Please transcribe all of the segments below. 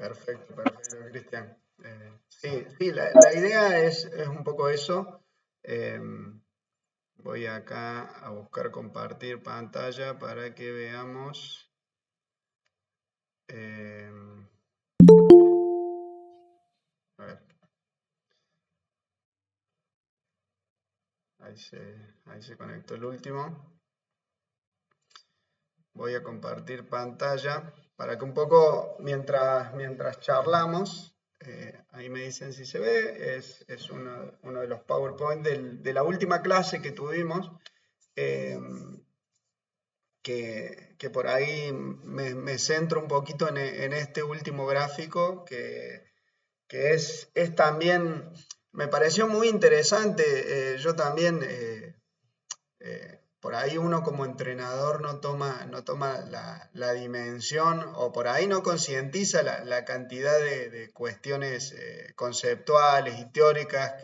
Perfecto, Cristian. Sí, la idea es un poco eso. Eh, Voy acá a buscar compartir pantalla para que veamos. eh, a ver, ahí se, ahí se conectó el último. Voy a compartir pantalla para que un poco mientras charlamos, ahí me dicen si se ve, es uno de los PowerPoint de la última clase que tuvimos, eh, que por ahí me centro un poquito en este último gráfico, que es también, me pareció muy interesante. Yo también, por ahí uno como entrenador no toma la dimensión, o por ahí no concientiza la cantidad de cuestiones conceptuales y teóricas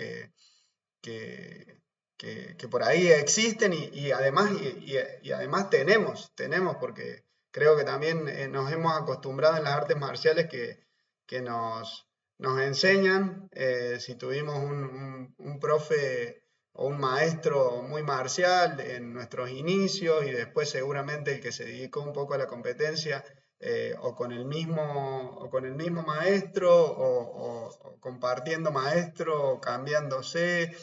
que, que por ahí existen, y además, y además tenemos, porque creo que también nos hemos acostumbrado en las artes marciales que nos enseñan. Si tuvimos un profe o un maestro muy marcial en nuestros inicios, y después seguramente el que se dedicó un poco a la competencia, o con el mismo maestro, o compartiendo maestro, o cambiándose,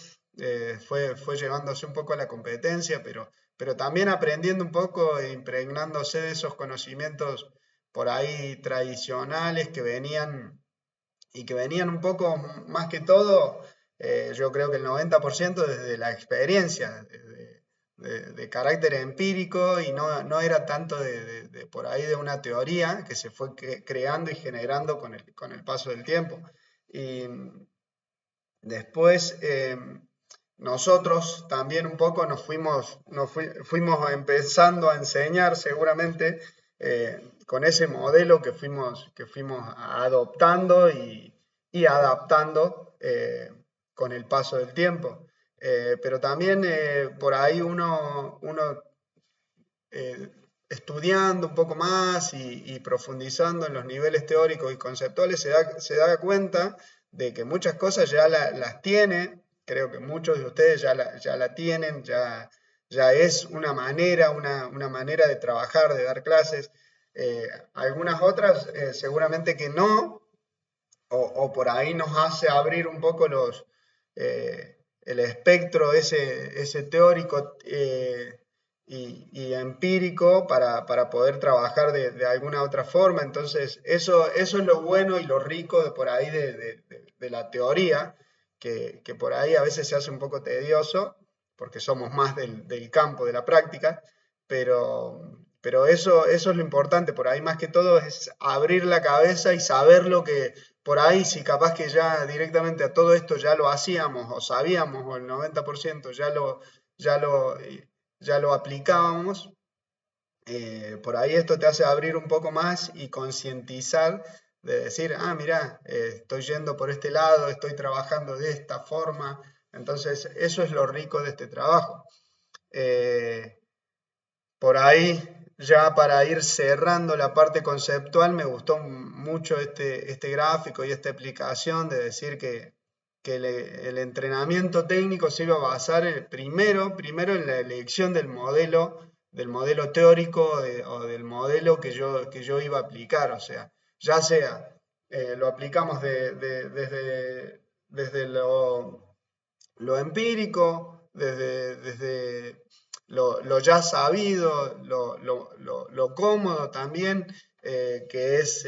fue llevándose un poco a la competencia, pero también aprendiendo un poco e impregnándose de esos conocimientos por ahí tradicionales que venían un poco más que todo. Yo creo que el 90% desde la experiencia, de carácter empírico, y no era tanto de por ahí de una teoría que se fue creando y generando con el paso del tiempo. Y después, nosotros también un poco fuimos empezando a enseñar seguramente, con ese modelo que fuimos adoptando y adaptando, con el paso del tiempo. Pero también, por ahí uno, eh, estudiando un poco más y profundizando en los niveles teóricos y conceptuales, se da cuenta de que muchas cosas ya las tiene. Creo que muchos de ustedes ya la tienen, ya es una manera de trabajar, de dar clases. Algunas otras, seguramente que no, o por ahí nos hace abrir un poco el espectro ese teórico, y empírico, para poder trabajar de alguna otra forma. Entonces, eso es lo bueno y lo rico de por ahí de la teoría, que por ahí a veces se hace un poco tedioso, porque somos más del campo, de la práctica. Pero eso es lo importante. Por ahí más que todo es abrir la cabeza y saber lo que, por ahí, si capaz que ya directamente a todo esto ya lo hacíamos o sabíamos, o el 90% ya lo aplicábamos. Por ahí esto te hace abrir un poco más y concientizar, de decir, mirá, estoy yendo por este lado, estoy trabajando de esta forma. Entonces, eso es lo rico de este trabajo. Eh, por ahí, ya para ir cerrando la parte conceptual, me gustó mucho este gráfico y esta explicación, de decir que el entrenamiento técnico se iba a basar primero en la elección del modelo teórico, o del modelo que yo iba a aplicar. O sea, ya sea, lo aplicamos desde lo empírico, desde lo ya sabido, lo cómodo también, que es,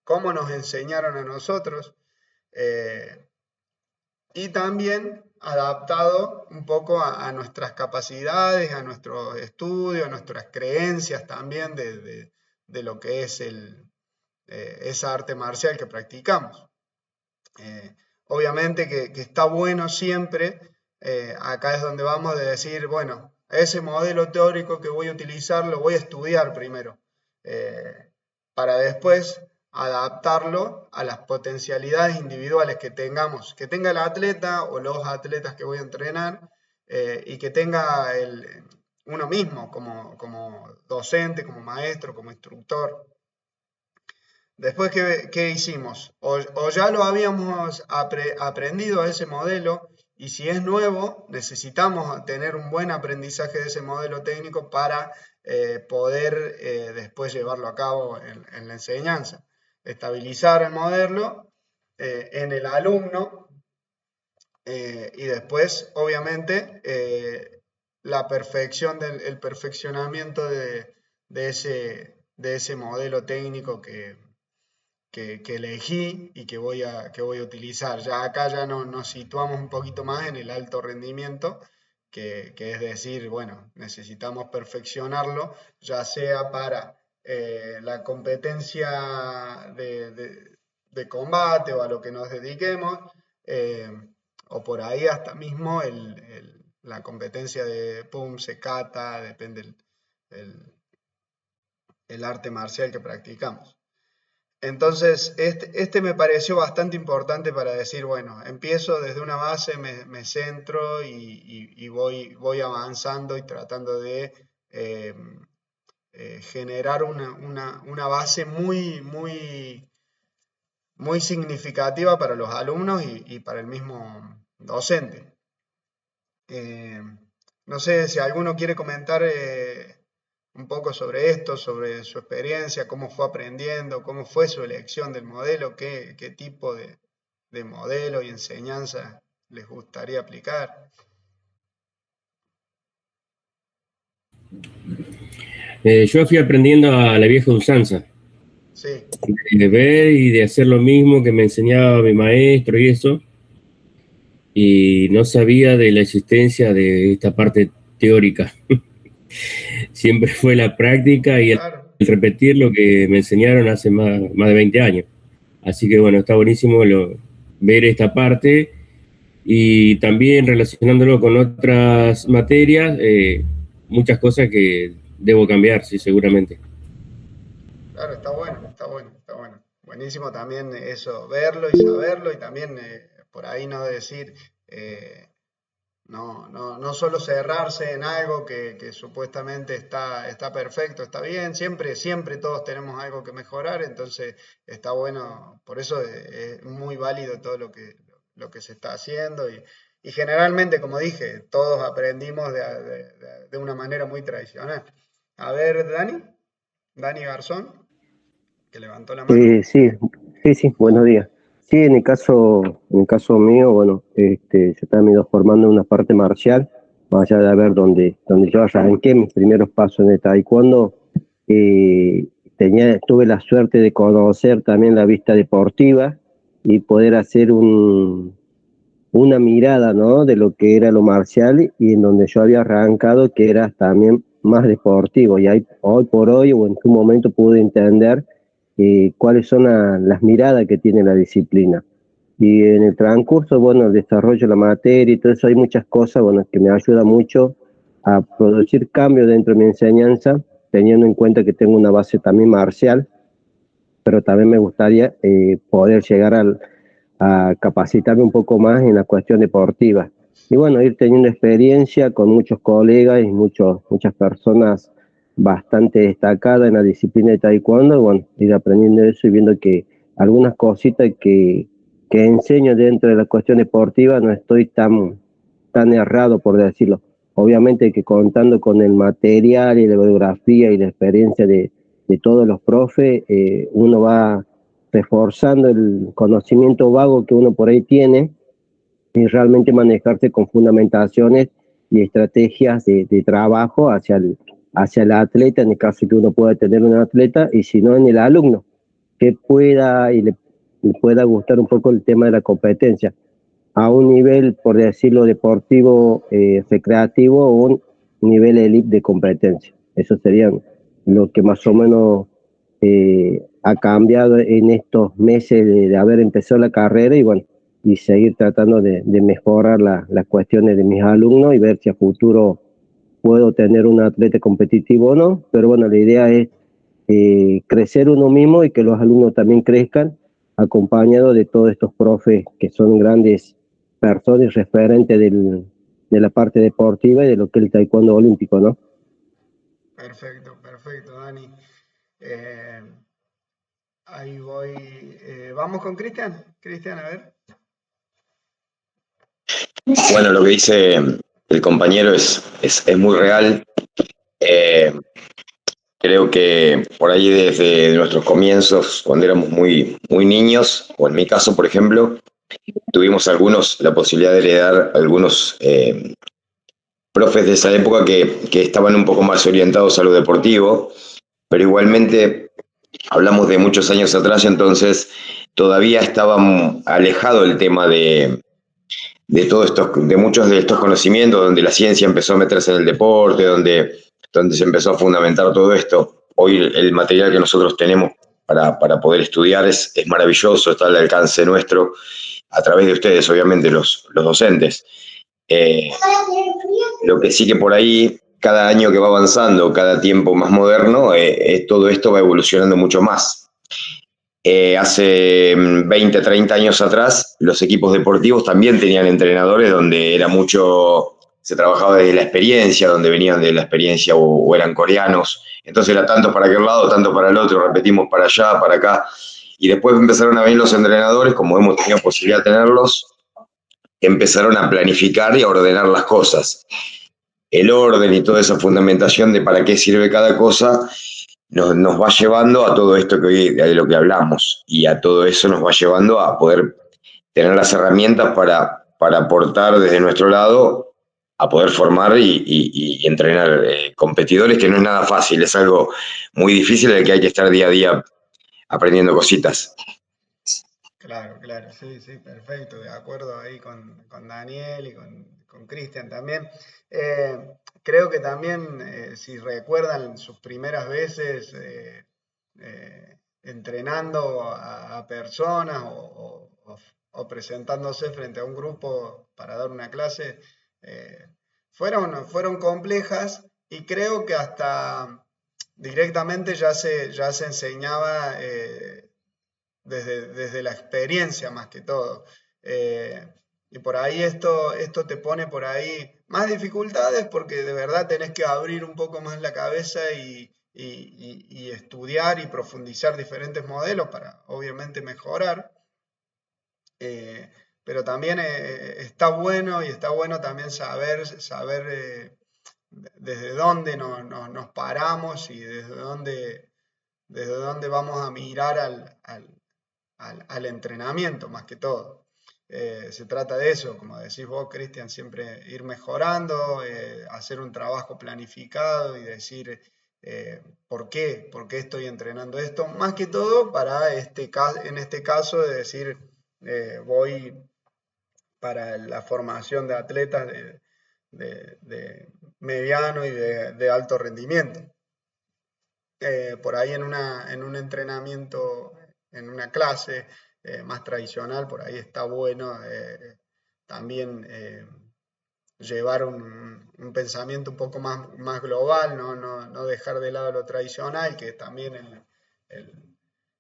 cómo nos enseñaron a nosotros, eh, y también adaptado un poco a nuestras capacidades, a nuestros estudios, a nuestras creencias también, de lo que es esa arte marcial que practicamos. Obviamente que está bueno siempre, acá es donde vamos, de decir, bueno, ese modelo teórico que voy a utilizar lo voy a estudiar primero, para después adaptarlo a las potencialidades individuales que tenga el atleta o los atletas que voy a entrenar, y que tenga uno mismo como docente, como maestro, como instructor. después ¿qué hicimos? O ya lo habíamos aprendido a ese modelo, y si es nuevo, necesitamos tener un buen aprendizaje de ese modelo técnico para poder después llevarlo a cabo en la enseñanza. Estabilizar el modelo en el alumno y después, obviamente, la perfección el perfeccionamiento de ese modelo técnico que elegí y que voy a utilizar. Ya acá ya nos situamos un poquito más en el alto rendimiento, que es decir, bueno, necesitamos perfeccionarlo, ya sea para la competencia de combate o a lo que nos dediquemos, eh, o por ahí hasta mismo la competencia de PUMSE, kata, depende el, el arte marcial que practicamos. Entonces, este me pareció bastante importante para decir, bueno, empiezo desde una base, me centro y voy avanzando y tratando de eh, generar una base muy significativa para los alumnos y para el mismo docente. Eh, no sé si alguno quiere comentar un poco sobre esto, sobre su experiencia, cómo fue aprendiendo, cómo fue su elección del modelo, qué tipo de modelo y enseñanza les gustaría aplicar. Yo fui aprendiendo a la vieja usanza, Sí, de ver y de hacer lo mismo que me enseñaba mi maestro y eso, y no sabía de la existencia de esta parte teórica. Siempre fue la práctica y claro, el repetir lo que me enseñaron hace más de 20 años. Así que bueno, está buenísimo ver esta parte y también relacionándolo con otras materias, muchas cosas que debo cambiar, sí, seguramente. claro, está bueno, está bueno, está bueno. Buenísimo también eso, verlo y saberlo y también por ahí no decir, no solo cerrarse en algo que supuestamente está perfecto, está bien, siempre todos tenemos algo que mejorar, entonces está bueno, por eso es muy válido todo lo que se está haciendo y generalmente, como dije, todos aprendimos de una manera muy tradicional. A ver, Dani Garzón, que levantó la mano. Sí, sí, buenos días. Sí, en el caso mío, bueno, yo también me he ido formando en una parte marcial, más allá de ver donde yo arranqué mis primeros pasos en el taekwondo, eh, tuve la suerte de conocer también la vista deportiva y poder hacer una mirada, ¿no?, de lo que era lo marcial y en donde yo había arrancado, que era también más deportivo. Y hoy por hoy, o en su momento, pude entender cuáles son las miradas que tiene la disciplina. Y en el transcurso, bueno, el desarrollo de la materia y todo eso, hay muchas cosas, bueno, que me ayuda mucho a producir cambios dentro de mi enseñanza, teniendo en cuenta que tengo una base también marcial, pero también me gustaría poder llegar a capacitarme un poco más en la cuestión deportiva. Y bueno, ir teniendo experiencia con muchos colegas y muchas personas bastante destacadas en la disciplina de taekwondo, y bueno, ir aprendiendo eso y viendo que algunas cositas que enseño dentro de la cuestión deportiva no estoy tan errado, por decirlo. Obviamente que contando con el material y la bibliografía y la experiencia de todos los profes, uno va reforzando el conocimiento vago que uno por ahí tiene y realmente manejarse con fundamentaciones y estrategias de trabajo hacia el atleta, en el caso que uno pueda tener un atleta, y si no en el alumno, que pueda y le pueda gustar un poco el tema de la competencia a un nivel, por decirlo, deportivo, recreativo, o un nivel elite de competencia. Eso sería lo que más o menos ha cambiado en estos meses de haber empezado la carrera, y bueno, y seguir tratando de mejorar las cuestiones de mis alumnos y ver si a futuro puedo tener un atleta competitivo o no. Pero bueno, la idea es crecer uno mismo y que los alumnos también crezcan, acompañado de todos estos profes que son grandes personas y referentes de la parte deportiva y de lo que es el taekwondo olímpico, ¿no? Perfecto, perfecto, Dani. Eh, Ahí voy. Vamos con Cristian. Cristian, a ver. Bueno, lo que dice el compañero es muy real. Eh, Creo que por ahí desde nuestros comienzos, cuando éramos muy niños, o en mi caso, por ejemplo, tuvimos la posibilidad de heredar algunos profes de esa época que estaban un poco más orientados a lo deportivo, pero igualmente hablamos de muchos años atrás, entonces todavía estaba alejado el tema de todos de muchos de estos conocimientos, donde la ciencia empezó a meterse en el deporte, donde se empezó a fundamentar todo esto. Hoy el material que nosotros tenemos para poder estudiar es maravilloso, está al alcance nuestro, a través de ustedes, obviamente, los docentes. Eh, lo que sí que por ahí, cada año que va avanzando, cada tiempo más moderno, todo esto va evolucionando mucho más. Hace 20, 30 años atrás, los equipos deportivos también tenían entrenadores donde se trabajaba desde la experiencia, donde venían de la experiencia o eran coreanos. Entonces era tanto para aquel lado, tanto para el otro, repetimos para allá, para acá. Y después empezaron a venir los entrenadores, como hemos tenido posibilidad de tenerlos, empezaron a planificar y a ordenar las cosas. El orden y toda esa fundamentación de para qué sirve cada cosa nos va llevando a todo esto de lo que hablamos, y a todo eso nos va llevando a poder tener las herramientas para aportar desde nuestro lado, a poder formar y entrenar competidores, que no es nada fácil, es algo muy difícil en el que hay que estar día a día aprendiendo cositas. Claro, claro, sí, sí, perfecto, de acuerdo ahí con Daniel y con Cristian también. Creo que también, si recuerdan sus primeras veces entrenando a personas o presentándose frente a un grupo para dar una clase, eh, fueron complejas y creo que hasta directamente ya se enseñaba. Desde la experiencia más que todo. Eh, y por ahí esto te pone por ahí más dificultades porque de verdad tenés que abrir un poco más la cabeza y estudiar y profundizar diferentes modelos para obviamente mejorar. Eh, pero también está bueno y está bueno también saber desde dónde nos paramos y desde dónde vamos a mirar al entrenamiento más que todo. Se trata de eso, como decís vos, Cristian, siempre ir mejorando, hacer un trabajo planificado y decir por qué estoy entrenando esto, más que todo en este caso de decir voy para la formación de atletas de mediano y de alto rendimiento. Por ahí en un entrenamiento, en una clase más tradicional, por ahí está bueno también llevar un pensamiento un poco más global, no dejar de lado lo tradicional, que es también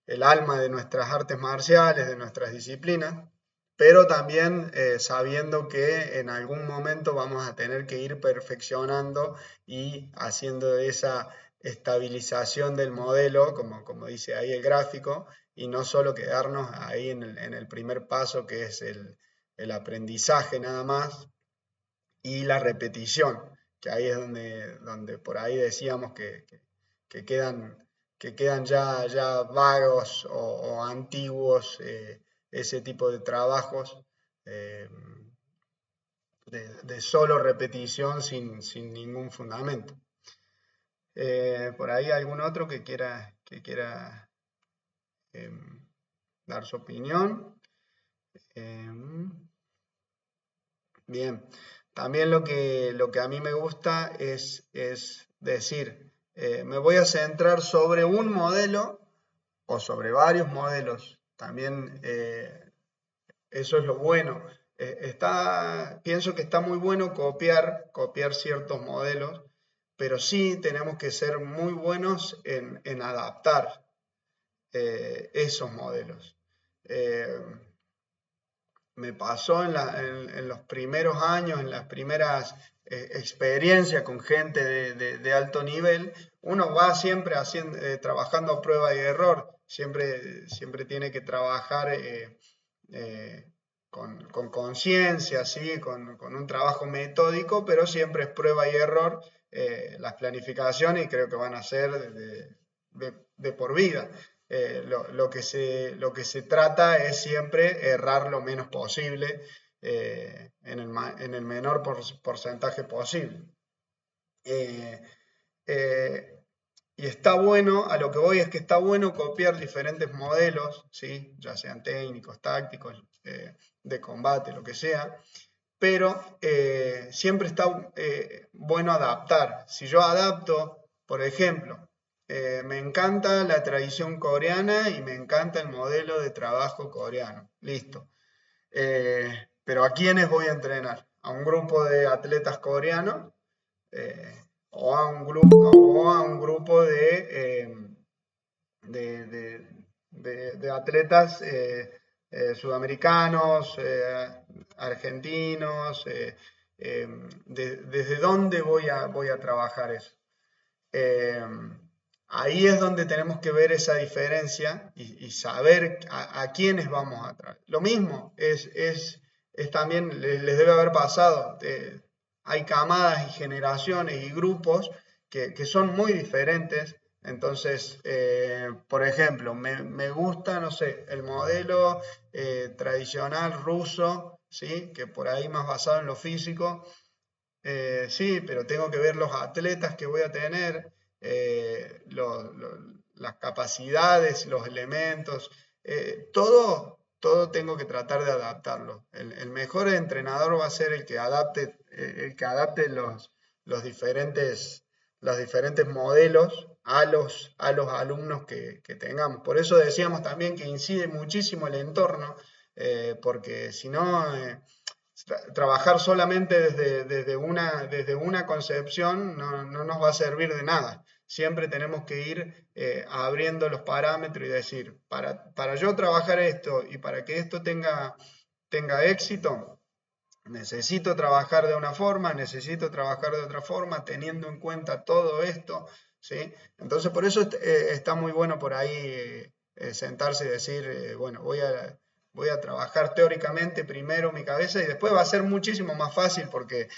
el alma de nuestras artes marciales, de nuestras disciplinas, pero también sabiendo que en algún momento vamos a tener que ir perfeccionando y haciendo esa estabilización del modelo, como dice ahí el gráfico, y no solo quedarnos ahí en el primer paso, que es el aprendizaje nada más, y la repetición, que ahí es donde por ahí decíamos que quedan, que quedan ya vagos o antiguos ese tipo de trabajos eh, de solo repetición sin ningún fundamento. Por ahí algún otro que quiera dar su opinión. Bien, también lo que a mí me gusta es decir, me voy a centrar sobre un modelo o sobre varios modelos. También eso es lo bueno. Pienso que está muy bueno copiar ciertos modelos, pero sí tenemos que ser muy buenos en adaptar esos modelos. Eh, Me pasó en los primeros años, en las primeras experiencias con gente de alto nivel, uno va siempre trabajando a prueba y error. siempre tiene que trabajar con conciencia, ¿sí? Con un trabajo metódico, pero siempre es prueba y error las planificaciones, y creo que van a ser de por vida. Lo que se trata es siempre errar lo menos posible, en el menor porcentaje posible. Y está bueno, a lo que voy es que está bueno copiar diferentes modelos, ¿sí? Ya sean técnicos, tácticos, de combate, lo que sea, pero siempre está bueno adaptar. Si yo adapto, por ejemplo, me encanta la tradición coreana y me encanta el modelo de trabajo coreano, listo. Pero ¿a quiénes voy a entrenar? ¿A un grupo de atletas coreanos? O a un grupo de atletas sudamericanos, argentinos, ¿desde dónde voy a trabajar eso? Ahí es donde tenemos que ver esa diferencia y saber a quiénes vamos a traer. Lo mismo es también, les debe haber pasado, hay camadas y generaciones y grupos que son muy diferentes. Entonces, por ejemplo, me gusta, no sé, el modelo tradicional ruso, ¿sí? Que por ahí más basado en lo físico. Sí, pero tengo que ver los atletas que voy a tener, las capacidades, los elementos, todo tengo que tratar de adaptarlo. El mejor entrenador va a ser el que adapte los diferentes modelos a los alumnos que tengamos. Por eso decíamos también que incide muchísimo el entorno, porque si no, trabajar solamente desde una concepción no nos va a servir de nada. Siempre tenemos que ir abriendo los parámetros y decir, para yo trabajar esto y para que esto tenga éxito, necesito trabajar de una forma, necesito trabajar de otra forma, teniendo en cuenta todo esto, ¿sí? Entonces, por eso está muy bueno por ahí sentarse y decir, bueno, voy a trabajar teóricamente primero mi cabeza, y después va a ser muchísimo más fácil porque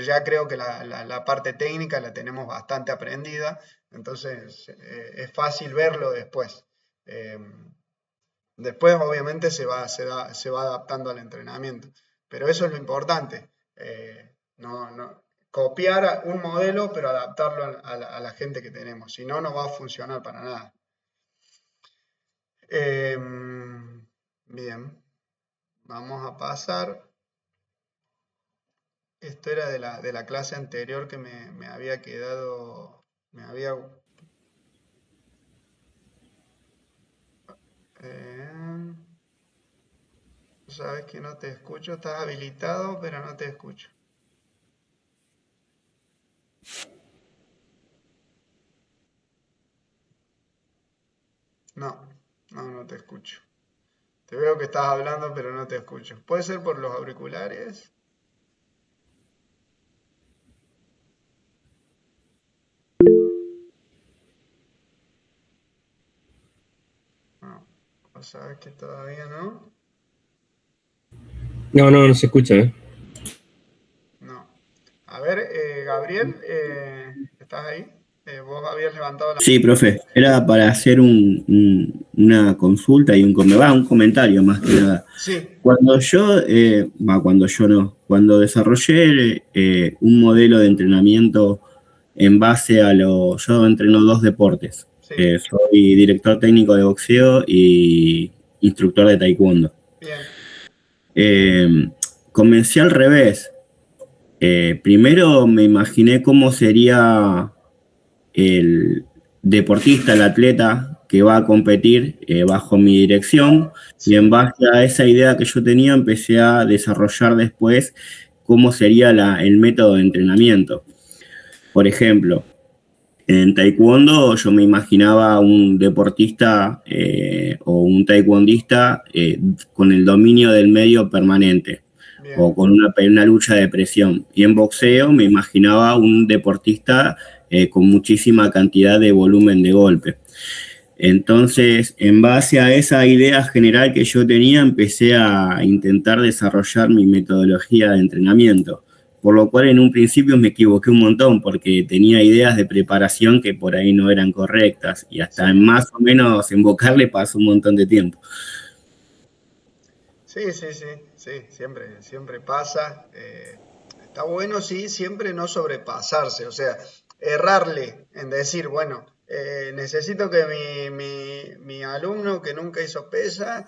ya creo que la parte técnica la tenemos bastante aprendida, entonces es fácil verlo después. Después obviamente se va adaptando al entrenamiento, pero eso es lo importante, no copiar un modelo pero adaptarlo a la gente que tenemos, si no, no va a funcionar para nada. Bien, vamos a pasar. Esto era de la clase anterior que me había quedado, sabes que no te escucho, estás habilitado, pero no te escucho. No te escucho. Te veo que estás hablando, pero no te escucho. ¿Puede ser por los auriculares? No, sabes que todavía no. No se escucha, ¿eh? No. A ver, Gabriel, ¿estás ahí? Vos habías levantado la mano. Sí, profe, era para hacer una consulta y un comentario más que nada. Sí. Cuando cuando desarrollé un modelo de entrenamiento en base a yo entreno 2 deportes. Sí. Soy director técnico de boxeo y instructor de taekwondo. Bien. Comencé al revés. Primero me imaginé cómo sería el deportista, el atleta que va a competir bajo mi dirección, y en base a esa idea que yo tenía empecé a desarrollar después cómo sería el método de entrenamiento. Por ejemplo, en taekwondo yo me imaginaba un deportista o un taekwondista con el dominio del medio permanente. Bien. O con una lucha de presión. Y en boxeo me imaginaba un deportista con muchísima cantidad de volumen de golpe. Entonces, en base a esa idea general que yo tenía, empecé a intentar desarrollar mi metodología de entrenamiento, por lo cual en un principio me equivoqué un montón porque tenía ideas de preparación que por ahí no eran correctas y hasta Sí. más o menos invocarle pasó un montón de tiempo. Sí, sí, sí, sí, siempre pasa. Está bueno, sí, siempre no sobrepasarse, o sea, errarle en decir, bueno, necesito que mi alumno que nunca hizo pesa,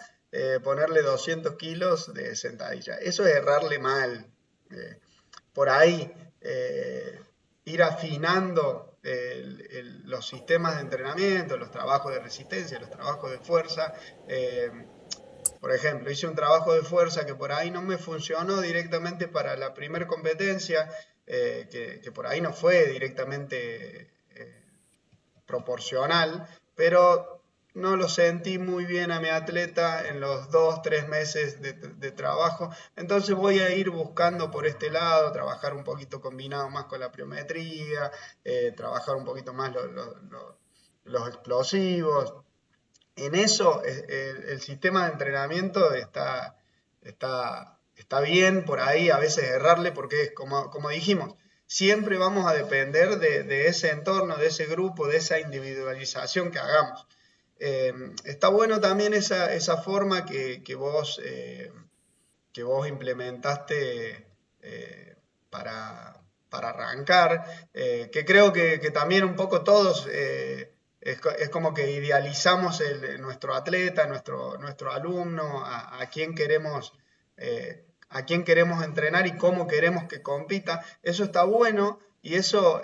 ponerle 200 kilos de sentadilla. Eso es errarle mal. Eh, por ahí, ir afinando los sistemas de entrenamiento, los trabajos de resistencia, los trabajos de fuerza. eh, por ejemplo, hice un trabajo de fuerza que por ahí no me funcionó directamente para la primera competencia, que por ahí no fue directamente proporcional, pero no lo sentí muy bien a mi atleta en los 2, 3 meses de trabajo. Entonces voy a ir buscando por este lado, trabajar un poquito combinado más con la pliometría, trabajar un poquito más los explosivos. En eso el sistema de entrenamiento está bien por ahí, a veces errarle, porque es como dijimos, siempre vamos a depender de ese entorno, de ese grupo, de esa individualización que hagamos. Está bueno también esa forma que vos implementaste para, para arrancar, que creo que también un poco todos es como que idealizamos nuestro atleta, nuestro alumno, a quién queremos entrenar y cómo queremos que compita. Eso está bueno y eso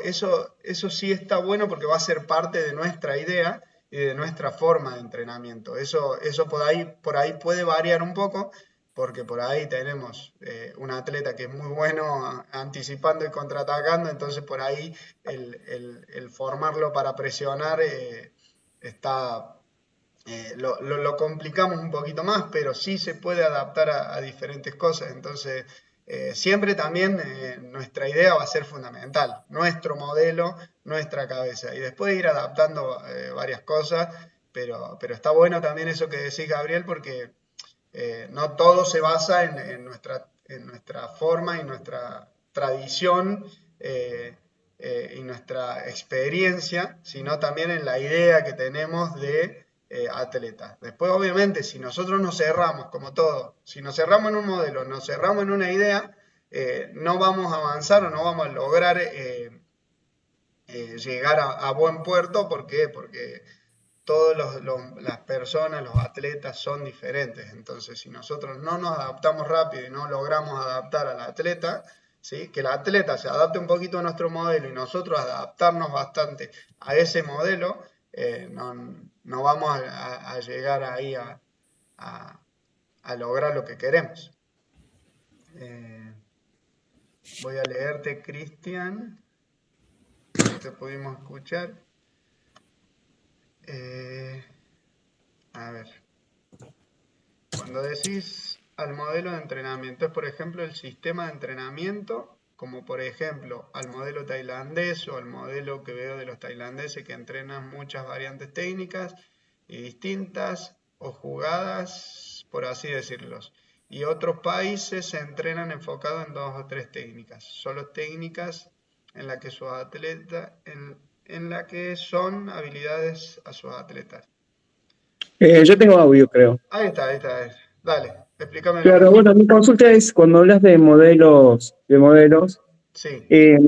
sí está bueno porque va a ser parte de nuestra idea y de nuestra forma de entrenamiento. Eso por ahí puede variar un poco, porque por ahí tenemos un atleta que es muy bueno anticipando y contraatacando, entonces por ahí el formarlo para presionar está, lo complicamos un poquito más, pero sí se puede adaptar a diferentes cosas, entonces siempre también nuestra idea va a ser fundamental, nuestro modelo, nuestra cabeza, y después ir adaptando varias cosas, pero está bueno también eso que decís, Gabriel, porque no todo se basa en nuestra forma y nuestra tradición y nuestra experiencia, sino también en la idea que tenemos de atleta. Después, obviamente, si nosotros nos cerramos, como todo, si nos cerramos en un modelo, nos cerramos en una idea, no vamos a avanzar o no vamos a lograr llegar a buen puerto. ¿Por qué? Porque todas las personas, los atletas son diferentes. Entonces, si nosotros no nos adaptamos rápido y no logramos adaptar al atleta, ¿sí? Que el atleta se adapte un poquito a nuestro modelo y nosotros adaptarnos bastante a ese modelo, no vamos a llegar ahí a- a lograr lo que queremos. Eh, Voy a leerte, Cristian. No te pudimos escuchar. Eh, a ver. Cuando decís al modelo de entrenamiento, es por ejemplo el sistema de entrenamiento, como por ejemplo al modelo tailandés o al modelo que veo de los tailandeses que entrenan muchas variantes técnicas y distintas o jugadas, por así decirlos. Y otros países se entrenan enfocados en 2 o 3 técnicas, solo técnicas en la que sus atletas, en la que son habilidades a sus atletas. Yo tengo audio, creo. Ahí está, ahí está. Dale, explícamelo Claro, más. bueno, mi consulta es cuando hablas de modelos, Sí, eh,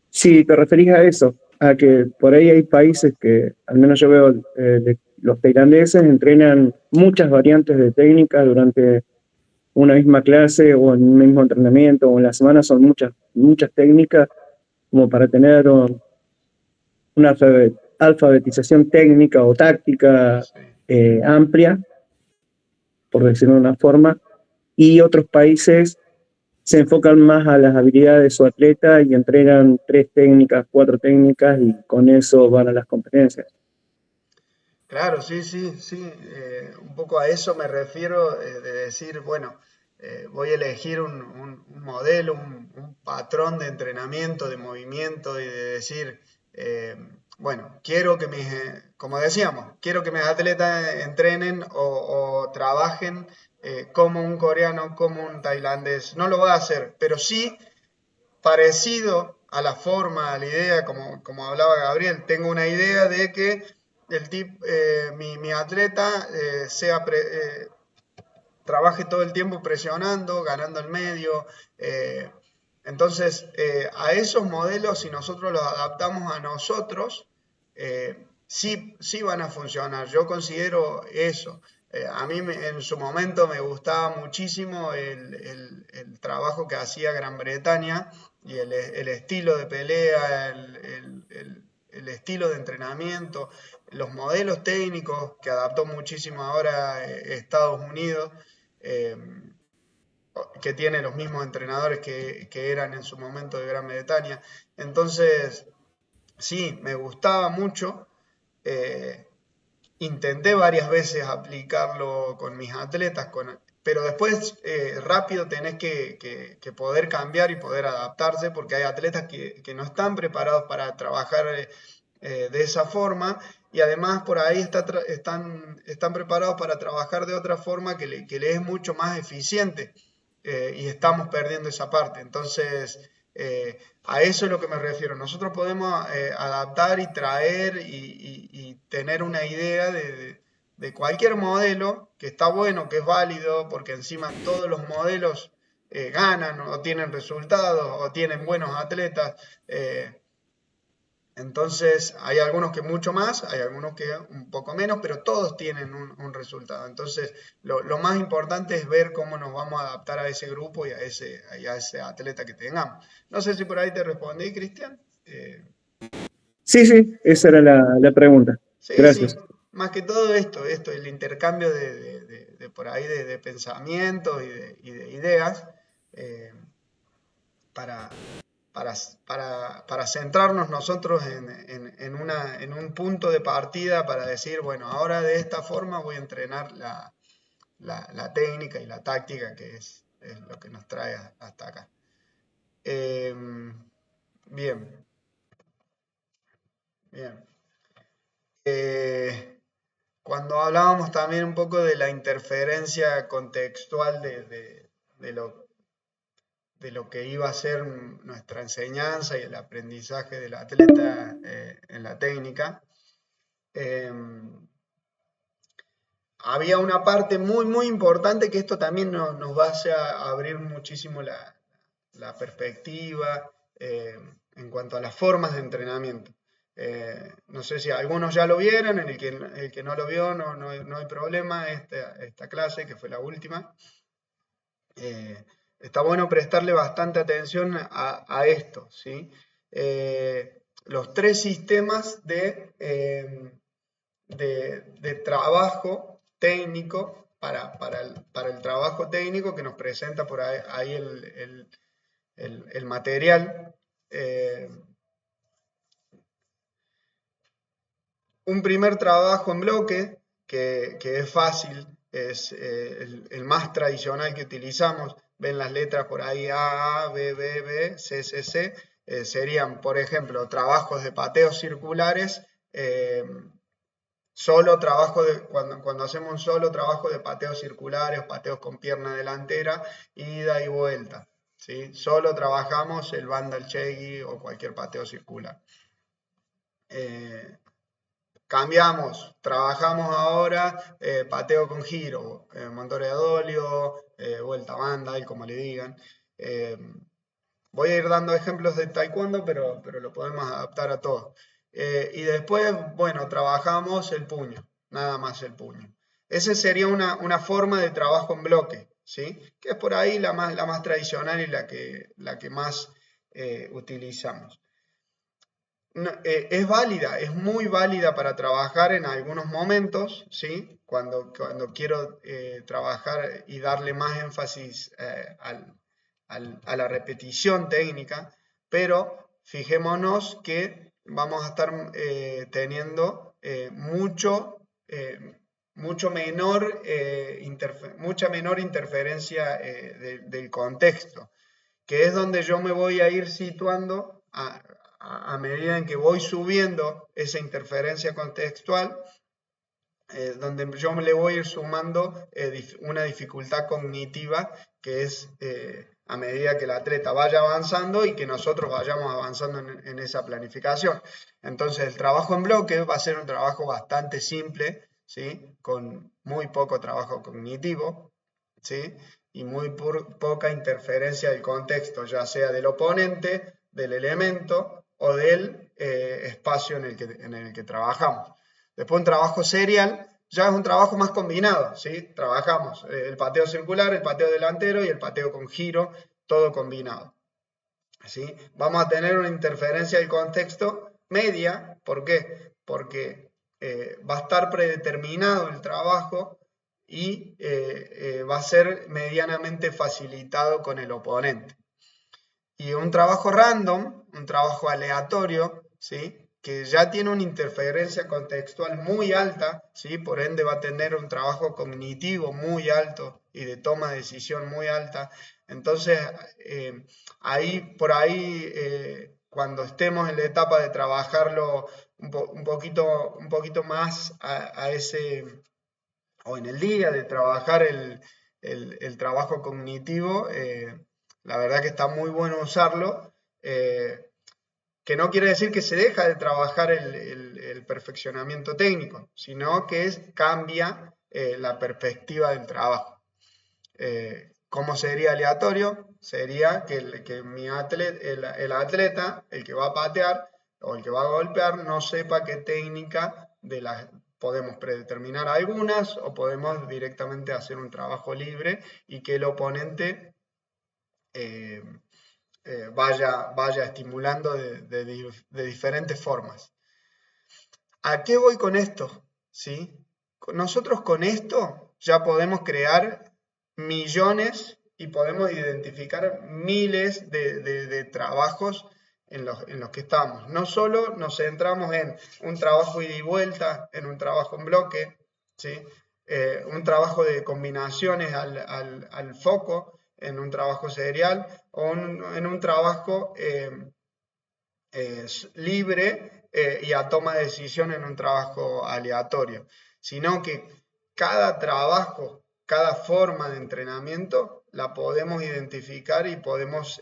si te referís a eso, a que por ahí hay países que, al menos yo veo, los tailandeses entrenan muchas variantes de técnicas durante una misma clase o en un mismo entrenamiento o en la semana, son muchas técnicas como para tener una alfabetización técnica o táctica sí. amplia, por decirlo de una forma, y otros países se enfocan más a las habilidades de su atleta y entrenan 3 técnicas, 4 técnicas y con eso van a las competencias. Claro, sí, sí, sí. Un poco a eso me refiero, de decir, bueno, voy a elegir un modelo, un patrón de entrenamiento, de movimiento y de decir, bueno, quiero que como decíamos, quiero que mis atletas entrenen o trabajen como un coreano, como un tailandés. No lo va a hacer, pero sí parecido a la forma, a la idea, como hablaba Gabriel. Tengo una idea de que mi atleta trabaje todo el tiempo presionando, ganando el medio. Entonces, a esos modelos, si nosotros los adaptamos a nosotros, sí van a funcionar. Yo considero eso. A mí en su momento me gustaba muchísimo el trabajo que hacía Gran Bretaña y el estilo de pelea, el estilo de entrenamiento, los modelos técnicos que adaptó muchísimo ahora Estados Unidos, eh, que tiene los mismos entrenadores que eran en su momento de Gran Bretaña. Entonces, sí, me gustaba mucho. Intenté varias veces aplicarlo con mis atletas, pero después rápido tenés que poder cambiar y poder adaptarse, porque hay atletas que no están preparados para trabajar de esa forma, y además por ahí están preparados para trabajar de otra forma que le es mucho más eficiente, y estamos perdiendo esa parte. Entonces, a eso es lo que me refiero. Nosotros podemos adaptar y traer y tener una idea de cualquier modelo, que está bueno, que es válido, porque encima todos los modelos ganan o tienen resultados o tienen buenos atletas. Entonces, hay algunos que mucho más, hay algunos que un poco menos, pero todos tienen un resultado. Entonces, lo más importante es ver cómo nos vamos a adaptar a ese grupo y a ese atleta que tengamos. No sé si por ahí te respondí, Cristian. Sí, esa era la pregunta. Sí, Gracias. sí, más que todo esto, el intercambio de por ahí de pensamientos y de ideas, para, para centrarnos nosotros en un punto de partida para decir, bueno, ahora de esta forma voy a entrenar la técnica y la táctica, que es lo que nos trae hasta acá. Bien, bien. Cuando hablábamos también un poco de la interferencia contextual de lo que iba a ser nuestra enseñanza y el aprendizaje del atleta en la técnica, había una parte muy importante que esto también nos va a abrir muchísimo la perspectiva en cuanto a las formas de entrenamiento. No sé si algunos ya lo vieron, el que no lo vio no hay problema, esta clase que fue la última. Está bueno prestarle bastante atención a esto, ¿sí? Los tres sistemas de trabajo técnico para el trabajo técnico que nos presenta por ahí el material. Un primer trabajo en bloque, que es fácil, es el más tradicional que utilizamos. Ven las letras por ahí A, B, B, B, C, C, C. Serían, por ejemplo, trabajos de pateos circulares. Solo trabajo cuando hacemos un solo trabajo de pateos circulares, pateos con pierna delantera, ida y vuelta, ¿sí? Solo trabajamos el bandal chegi o cualquier pateo circular. Cambiamos, trabajamos ahora pateo con giro, montore a dolio, vuelta bandal, como le digan. Voy a ir dando ejemplos de taekwondo, pero lo podemos adaptar a todo. Y después, bueno, trabajamos el puño, nada más el puño. Esa sería una forma de trabajo en bloque, ¿sí? Que es por ahí la más tradicional y la que más utilizamos. Es válida, es muy válida para trabajar en algunos momentos, ¿sí? Cuando quiero trabajar y darle más énfasis a la repetición técnica, pero fijémonos que vamos a estar teniendo mucha menor interferencia del contexto, que es donde yo me voy a ir situando a medida en que voy subiendo esa interferencia contextual, donde yo le voy a ir sumando una dificultad cognitiva que es a medida que el atleta vaya avanzando y que nosotros vayamos avanzando en esa planificación. Entonces el trabajo en bloque va a ser un trabajo bastante simple, ¿sí? Con muy poco trabajo cognitivo, ¿sí? Y muy poca interferencia del contexto, ya sea del oponente, del elemento o del espacio en el que trabajamos. Después un trabajo serial ya es un trabajo más combinado, ¿sí? Trabajamos el pateo circular, el pateo delantero y el pateo con giro, todo combinado, ¿sí? Vamos a tener una interferencia del contexto media, ¿por qué? Porque va a estar predeterminado el trabajo y va a ser medianamente facilitado con el oponente. Y un trabajo random, un trabajo aleatorio, ¿sí? Que ya tiene una interferencia contextual muy alta, ¿sí? Por ende va a tener un trabajo cognitivo muy alto y de toma de decisión muy alta. Entonces, por ahí, cuando estemos en la etapa de trabajarlo un poquito más a ese, o en el día de trabajar el trabajo cognitivo, la verdad que está muy bueno usarlo. Que no quiere decir que se deja de trabajar el perfeccionamiento técnico, sino que cambia la perspectiva del trabajo. ¿Cómo sería aleatorio? Sería que el atleta, el que va a patear o el que va a golpear, no sepa qué técnica podemos predeterminar algunas o podemos directamente hacer un trabajo libre y que el oponente vaya estimulando de diferentes formas. ¿A qué voy con esto? ¿Sí? Nosotros con esto ya podemos crear millones y podemos identificar miles de trabajos en los que estamos. No solo nos centramos en un trabajo ida y vuelta, en un trabajo en bloque, ¿sí? Un trabajo de combinaciones al foco, en un trabajo serial o en un trabajo libre y a toma de decisión en un trabajo aleatorio, sino que cada trabajo, cada forma de entrenamiento la podemos identificar y podemos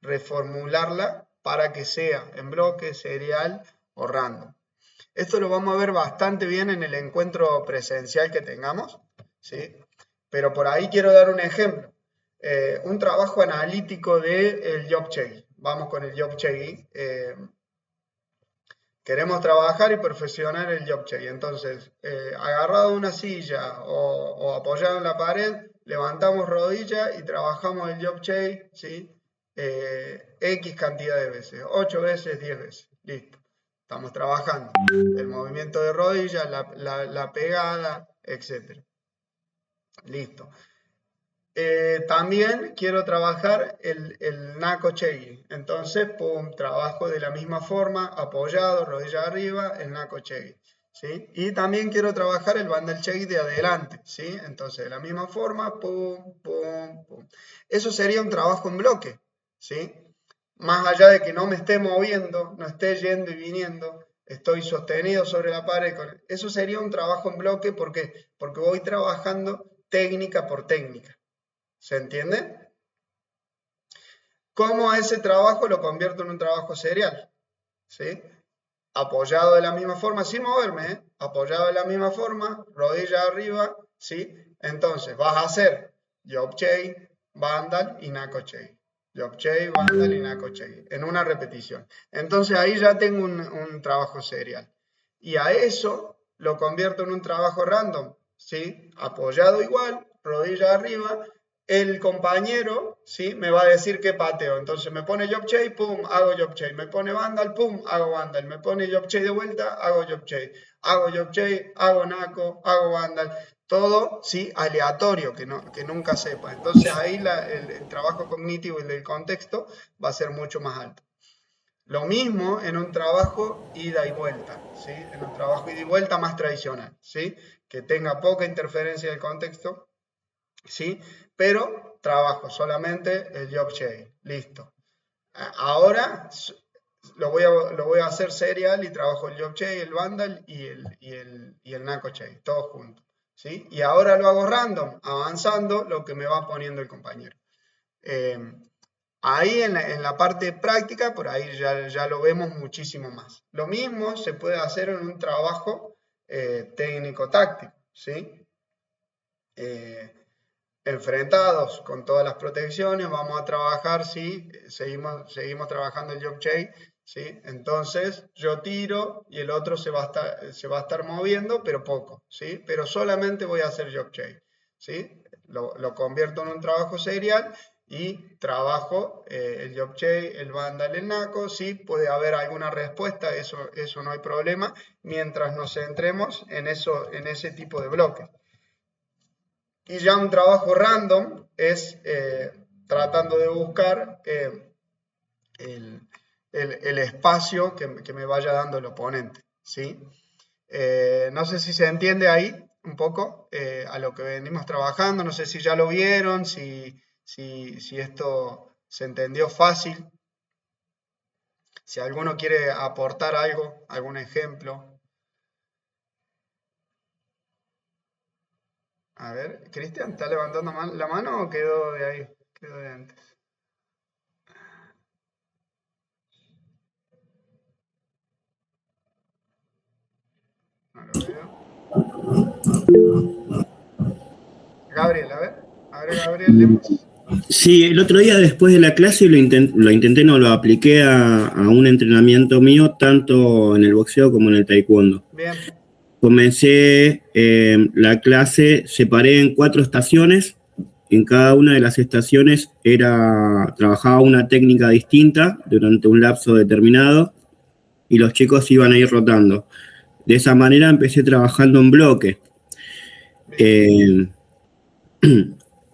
reformularla para que sea en bloque, serial o random. Esto lo vamos a ver bastante bien en el encuentro presencial que tengamos, ¿sí? Pero por ahí quiero dar un ejemplo. Un trabajo analítico del job check. Vamos con el job check. Queremos trabajar y perfeccionar el job check. Entonces, agarrado a una silla o apoyado en la pared, levantamos rodilla y trabajamos el job check, ¿sí? X cantidad de veces, 8 veces, 10 veces. Listo. Estamos trabajando el movimiento de rodilla, la pegada, etc. Listo. También quiero trabajar el Nako Chegi. Entonces, pum, trabajo de la misma forma, apoyado, rodilla arriba, el Nako Chegi, ¿sí? Y también quiero trabajar el Bandel Chegi de adelante, ¿sí? Entonces, de la misma forma, pum, pum, pum. Eso sería un trabajo en bloque, ¿sí? Más allá de que no me esté moviendo, no esté yendo y viniendo, estoy sostenido sobre la pared. Eso sería un trabajo en bloque porque voy trabajando técnica por técnica. ¿Se entiende? ¿Cómo ese trabajo lo convierto en un trabajo serial? ¿Sí? Apoyado de la misma forma, sin moverme, ¿eh? Apoyado de la misma forma, rodilla arriba, ¿sí? Entonces vas a hacer job check, bandal y nako check. Job check, bandal y nako check. En una repetición. Entonces ahí ya tengo un trabajo serial. Y a eso lo convierto en un trabajo random, ¿sí? Apoyado igual, rodilla arriba. El compañero, ¿sí? Me va a decir que pateo. Entonces me pone job check, pum, hago job check. Me pone bandal, pum, hago bandal. Me pone job check de vuelta, hago job check. Hago job check, hago nako, hago bandal. Todo, ¿sí? Aleatorio, que nunca sepa. Entonces ahí el trabajo cognitivo y el del contexto va a ser mucho más alto. Lo mismo en un trabajo ida y vuelta, ¿sí? En un trabajo ida y vuelta más tradicional, ¿sí? Que tenga poca interferencia del contexto, ¿sí? Pero trabajo solamente el job check, listo. Ahora lo voy a hacer serial y trabajo el JobChain, el Bundle y el NaCoChain, todos juntos, ¿sí? Y ahora lo hago random, avanzando lo que me va poniendo el compañero. Ahí en la parte práctica, por ahí ya lo vemos muchísimo más. Lo mismo se puede hacer en un trabajo técnico-táctico, ¿sí? Enfrentados con todas las protecciones, vamos a trabajar, ¿sí? Seguimos trabajando el JobChain, ¿sí? Entonces yo tiro y el otro se va a estar moviendo, pero poco, ¿sí? Pero solamente voy a hacer JobChain, ¿sí? Lo convierto en un trabajo serial y trabajo el JobChain, el Bundle, el NaCo, sí, puede haber alguna respuesta, eso no hay problema, mientras nos centremos en ese tipo de bloques. Y ya un trabajo random es tratando de buscar el espacio que me vaya dando el oponente, ¿sí? No sé si se entiende ahí un poco a lo que venimos trabajando, no sé si ya lo vieron, si esto se entendió fácil. Si alguno quiere aportar algo, algún ejemplo. A ver, Cristian, ¿está levantando la mano o quedó de ahí? Quedó de antes. No lo veo. Gabriel, a ver. A ver, Gabriel Lemos. Sí, el otro día después de la clase lo intenté, no lo apliqué a un entrenamiento mío, tanto en el boxeo como en el taekwondo. Bien. Comencé la clase, separé en 4 estaciones. En cada una de las estaciones trabajaba una técnica distinta durante un lapso determinado y los chicos iban a ir rotando. De esa manera empecé trabajando en bloque.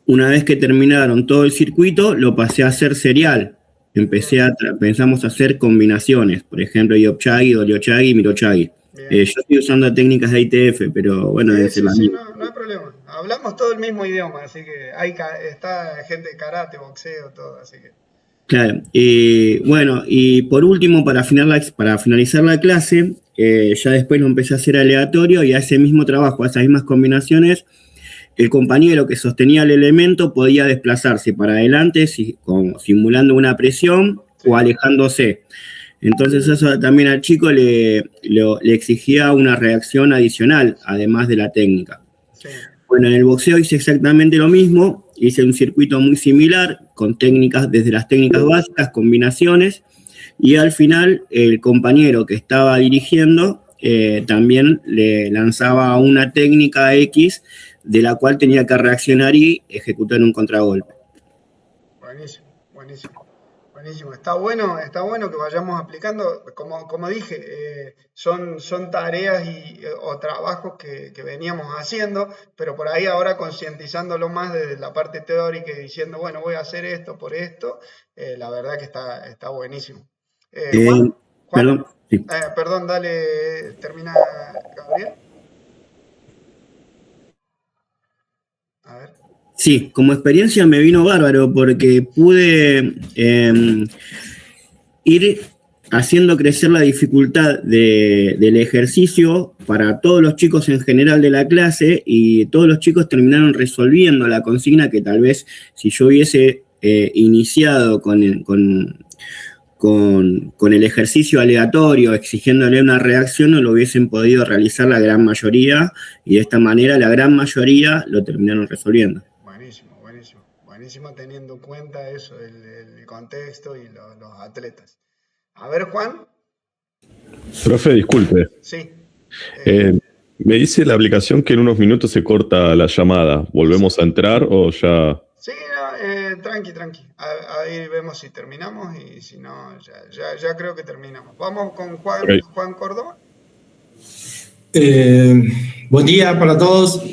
Una vez que terminaron todo el circuito, lo pasé a hacer serial. Pensamos a hacer combinaciones, por ejemplo, Yopchagi, Doliochagi, Mirochagi. Yo estoy usando técnicas de ITF, pero bueno, sí, no hay problema. Hablamos todo el mismo idioma, así que está gente de karate, boxeo, todo, así que... Claro, bueno, y por último, para finalizar la clase, ya después lo empecé a hacer aleatorio y a ese mismo trabajo, a esas mismas combinaciones, el compañero que sostenía el elemento podía desplazarse para adelante simulando una presión o alejándose. Entonces eso también al chico le exigía una reacción adicional, además de la técnica. Sí. Bueno, en el boxeo hice exactamente lo mismo, hice un circuito muy similar, con técnicas, desde las técnicas básicas, combinaciones, y al final el compañero que estaba dirigiendo también le lanzaba una técnica X de la cual tenía que reaccionar y ejecutar un contragolpe. Buenísimo. Está bueno que vayamos aplicando. Como dije, son tareas o trabajos que veníamos haciendo, pero por ahí ahora concientizándolo más desde la parte teórica y diciendo, bueno, voy a hacer esto por esto, la verdad que está buenísimo. Juan, perdón. Sí. Perdón, dale, termina, Gabriel. A ver. Sí, como experiencia me vino bárbaro porque pude ir haciendo crecer la dificultad del ejercicio para todos los chicos en general de la clase y todos los chicos terminaron resolviendo la consigna que tal vez si yo hubiese iniciado con el ejercicio aleatorio, exigiéndole una reacción, no lo hubiesen podido realizar la gran mayoría y de esta manera la gran mayoría lo terminaron resolviendo. Buenísimo teniendo en cuenta eso, el contexto y los atletas. A ver, Juan. Profe, disculpe. Sí. Me dice la aplicación que en unos minutos se corta la llamada. ¿Volvemos a entrar o ya...? Sí, tranqui. Ahí vemos si terminamos y si no, ya creo que terminamos. Vamos con Juan, okay. Juan Córdoba. Buen día para todos.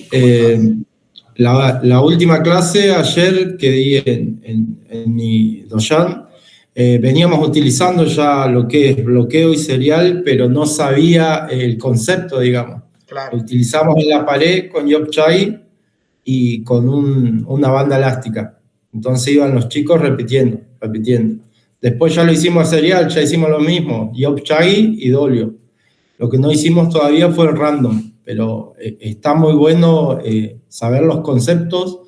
La última clase ayer que di en mi doyan, veníamos utilizando ya lo que es bloqueo y serial, pero no sabía el concepto, digamos. Claro. Lo utilizamos en la pared con Yopchai y con una banda elástica. Entonces iban los chicos repitiendo. Después ya lo hicimos serial, ya hicimos lo mismo, Yop Chagi y Dolio. Lo que no hicimos todavía fue el random, pero está muy bueno saber los conceptos,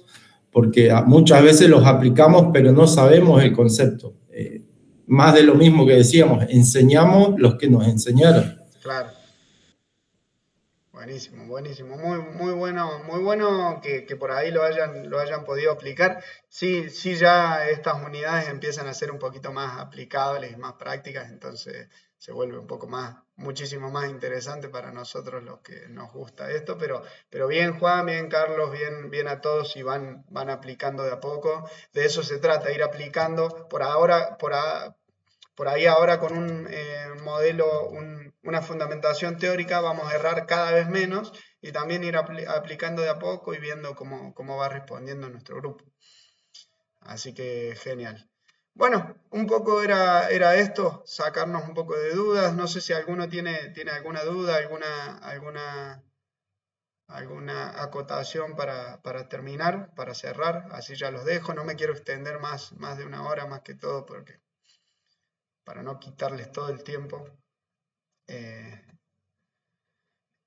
porque muchas veces los aplicamos, pero no sabemos el concepto. Más de lo mismo que decíamos, enseñamos los que nos enseñaron. Claro. Buenísimo, buenísimo. Muy bueno que por ahí lo hayan podido aplicar. Sí, ya estas unidades empiezan a ser un poquito más aplicables y más prácticas, entonces se vuelve un poco muchísimo más interesante para nosotros los que nos gusta esto, pero bien Juan, bien Carlos, bien a todos y van aplicando de a poco. De eso se trata, ir aplicando. Por ahí ahora con un modelo, una fundamentación teórica, vamos a errar cada vez menos y también ir aplicando de a poco y viendo cómo va respondiendo nuestro grupo. Así que genial. Bueno, un poco era esto, sacarnos un poco de dudas. No sé si alguno tiene alguna duda, alguna acotación para terminar, para cerrar. Así ya los dejo. No me quiero extender más de una hora, más que todo, para no quitarles todo el tiempo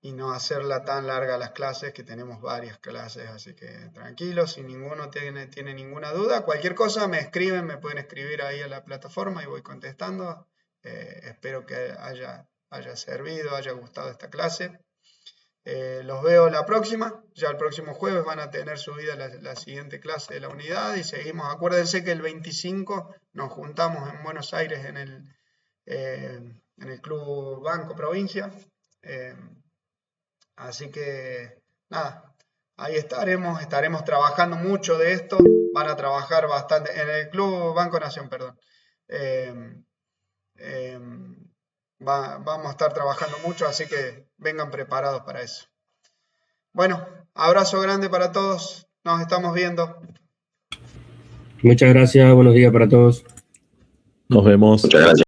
y no hacerla tan larga las clases, que tenemos varias clases, así que tranquilos, si ninguno tiene ninguna duda, cualquier cosa me escriben, me pueden escribir ahí a la plataforma y voy contestando. Espero que haya servido, haya gustado esta clase. Los veo la próxima, ya el próximo jueves van a tener subida la siguiente clase de la unidad y seguimos. Acuérdense que el 25 nos juntamos en Buenos Aires en el Club Banco Provincia, así que nada, ahí estaremos trabajando mucho de esto, van a trabajar bastante en el Club Banco Nación, perdón. Vamos a estar trabajando mucho, así que vengan preparados para eso. Bueno, abrazo grande para todos, nos estamos viendo. Muchas gracias, buenos días para todos. Nos vemos. Muchas gracias.